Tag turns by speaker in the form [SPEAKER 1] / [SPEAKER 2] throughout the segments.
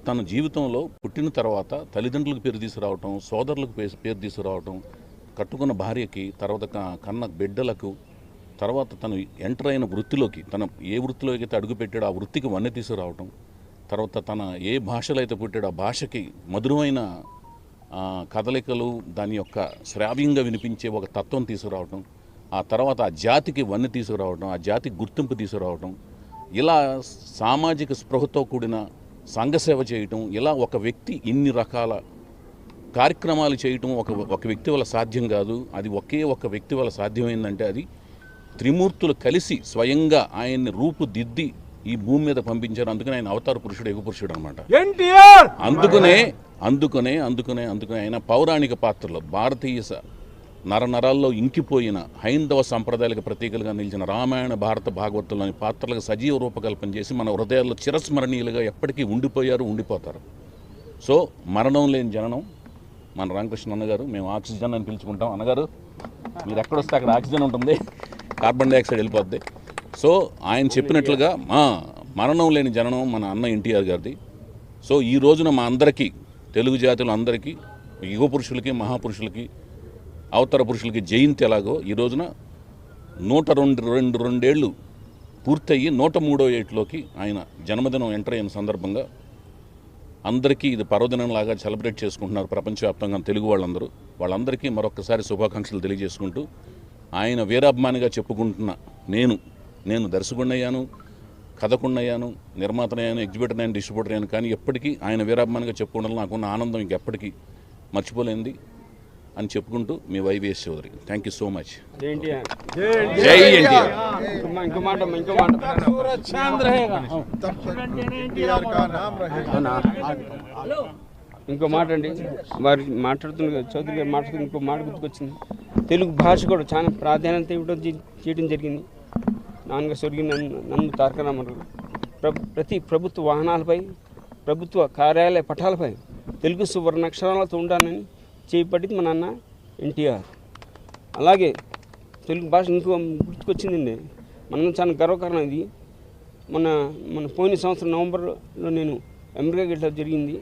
[SPEAKER 1] తన జీవితంలో పుట్టిన తర్వాత తల్లిదండ్రులకు పేరు తీసుకురావటం, సోదరులకు పేరు తీసుకురావటం, కట్టుకున్న భార్యకి, తర్వాత కన్న బిడ్డలకు, తర్వాత తను ఎంటర్ అయిన వృత్తిలోకి, తన ఏ వృత్తిలోకి అయితే అడుగుపెట్టాడో ఆ వృత్తికి వన్నె తీసుకురావటం, తర్వాత తన ఏ భాషలో అయితే పుట్టాడో ఆ భాషకి మధురమైన కదలికలు, దాని యొక్క శ్రావ్యంగా వినిపించే ఒక తత్వం తీసుకురావటం, ఆ తర్వాత ఆ జాతికి వన్నె తీసుకురావటం, ఆ జాతికి గుర్తింపు తీసుకురావటం, ఇలా సామాజిక స్పృహతో కూడిన సంఘసేవ చేయటం, ఇలా ఒక వ్యక్తి ఇన్ని రకాల కార్యక్రమాలు చేయటం ఒక వ్యక్తి వల్ల సాధ్యం కాదు. అది ఒకే ఒక వ్యక్తి వల్ల సాధ్యమైందంటే అది త్రిమూర్తులు కలిసి స్వయంగా ఆయన్ని రూపుదిద్ది ఈ భూమి మీద పంపించారు. అందుకని ఆయన అవతార పురుషుడు, యుగ పురుషుడు అనమాట. అందుకనే ఆయన పౌరాణిక పాత్రలో భారతీయ నరనరాల్లో ఇంకిపోయిన హైందవ సంప్రదాయాలకు ప్రతీకలుగా నిలిచిన రామాయణ, భారత, భాగవతంలోని పాత్రలకు సజీవ రూపకల్పన చేసి మన హృదయాల్లో చిరస్మరణీయులుగా ఎప్పటికీ ఉండిపోతారు. సో మరణం లేని జననం మన రామకృష్ణ అన్నగారు. మేము ఆక్సిజన్ అని పిలుచుకుంటాం. అన్నగారు మీరు ఎక్కడొస్తే అక్కడ ఆక్సిజన్ ఉంటుంది, కార్బన్ డైఆక్సైడ్ వెళ్ళిపోద్ది. సో ఆయన చెప్పినట్లుగా మరణం లేని జననం మన అన్న ఎన్టీఆర్ గారిది. సో ఈ రోజున మా అందరికీ, తెలుగు జాతులు అందరికీ, యుగ పురుషులకి, మహాపురుషులకి, అవతార పురుషులకి జయంతి ఎలాగో ఈ రోజున 102 ఏళ్ళు పూర్తయ్యి 103వ ఏట్లోకి ఆయన జన్మదినం ఎంటర్ అయిన సందర్భంగా అందరికీ ఇది పర్వదినంలాగా సెలబ్రేట్ చేసుకుంటున్నారు ప్రపంచవ్యాప్తంగా తెలుగు వాళ్ళందరికీ మరొకసారి శుభాకాంక్షలు తెలియజేసుకుంటూ, ఆయన వీరాభిమానిగా చెప్పుకుంటున్న నేను దర్శకుడినయ్యాను, కథకుడినయ్యాను, నిర్మాతనయ్యాను, ఎగ్జిబిటర్ అయ్యాను, డిస్ట్రిబ్యూటర్ అయ్యాను, కానీ ఎప్పటికీ ఆయన వీరాభిమానిగా చెప్పుకోవడంలో నాకున్న ఆనందం ఇంకెప్పటికీ మర్చిపోలేంది అని చెప్పుకుంటూ మీ YVS Chowdary. Thank you so much. జై ఎన్టీఆర్.
[SPEAKER 2] ఇంకో మాట అండి, వారు మాట్లాడుతున్న చౌదరి గారు మాట్లాడుతున్న ఇంకో మాట గుర్తుకొచ్చింది. తెలుగు భాష కూడా చాలా ప్రాధాన్యత ఇవ్వడం చేయడం జరిగింది. నాన్నగారు స్వర్గీయ నందు తారక రామారావు ప్రతి ప్రభుత్వ వాహనాలపై, ప్రభుత్వ కార్యాలయ పటాలపై తెలుగు సువర్ణాక్షరాలతో ఉండాలని చేయబడింది మా నాన్న ఎన్టీఆర్. అలాగే తెలుగు భాష ఇంకో గుర్తుకొచ్చిందండి, మనం చాలా గర్వకారణం ఇది. మన పోయిన సంవత్సరం నవంబర్లో నేను అమెరికాకి వెళ్ళడం జరిగింది.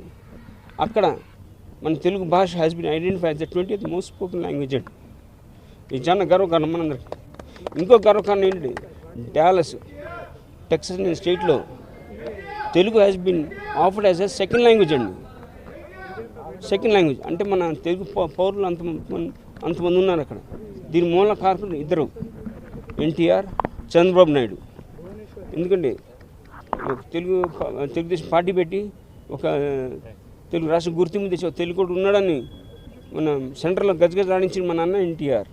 [SPEAKER 2] అక్కడ మన తెలుగు భాష has been identify as the 20th most spoken language అండి. ఇది చాలా గర్వకారణం మనందరికి. ఇంకో గర్వకారణం ఏంటి, డాలస్ టెక్సస్ అనే స్టేట్లో Telugu has been offered as a second language అండి. సెకండ్ లాంగ్వేజ్ అంటే మన తెలుగు పౌరులు అంతమంది ఉన్నారు అక్కడ. దీని మూల కారకులు ఇద్దరు, ఎన్టీఆర్, చంద్రబాబు నాయుడు. ఎందుకంటే తెలుగుదేశం పార్టీ పెట్టి ఒక తెలుగు రాష్ట్ర గుర్తింపు తెచ్చి తెలుగు కూడా ఉన్నాడని మన సెంటర్లో గజగజ రాణించిన మన అన్న ఎన్టీఆర్.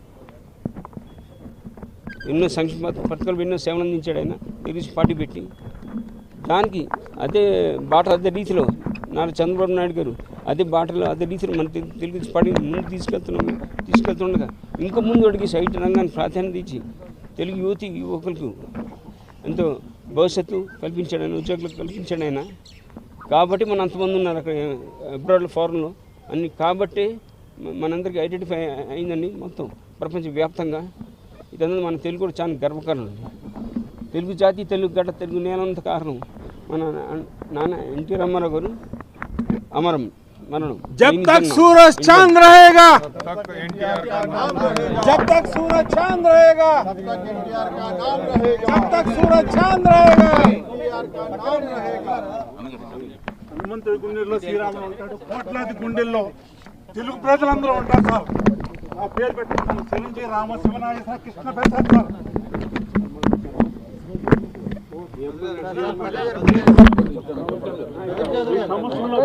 [SPEAKER 2] ఎన్నో సంక్షేమ పథకాలు, ఎన్నో సేవలు అందించాడు ఆయన తెలుగుదేశం పార్టీ పెట్టి. దానికి అదే బాట, అదే రీతిలో నారా చంద్రబాబు నాయుడు గారు అదే బాటలో, అదే రీతిలో మన తెలుగు పార్టీ ముందు తీసుకెళ్తుండగా ఇంకా ముందు అడిగి సైట్ రంగాన్ని ప్రాధాన్యత ఇచ్చి తెలుగు యువకులకు ఎంతో భవిష్యత్తు కల్పించాడు ఆయన, ఉద్యోగులకు కల్పించాడు ఆయన. కాబట్టి మన అంతమంది ఉన్నారు అక్కడ అబ్రాడ్లో, ఫారెన్లో అన్ని. కాబట్టి మనందరికీ ఐడెంటిఫై అయిందండి మొత్తం ప్రపంచవ్యాప్తంగా. ఇదంతా మన తెలుగు కూడా చాలా గర్వకారణం. తెలుగు జాతి, తెలుగు గడ్డ, తెలుగు నేలంత కారణం మన నాన్న ఎన్టీ రామారావు గారు అమరం మరణం.
[SPEAKER 3] जब तक सूरज चांद रहेगा, जब तक सूरज चांद रहेगा, जब तक सूरज चांद रहेगा, హనుమంతుడి గుండెల్లో శ్రీరాముడు ఉంటాడు, కోట్లాది గుండెల్లో తెలుగు ప్రజలందరూ ఉంటారు సార్. ఆ పేరు పెట్టుకుంటాను, చిరంజీవి రామ శివనాగేశ్వర కృష్ణ ప్రసాద్ సార్. సంవత్సరంలో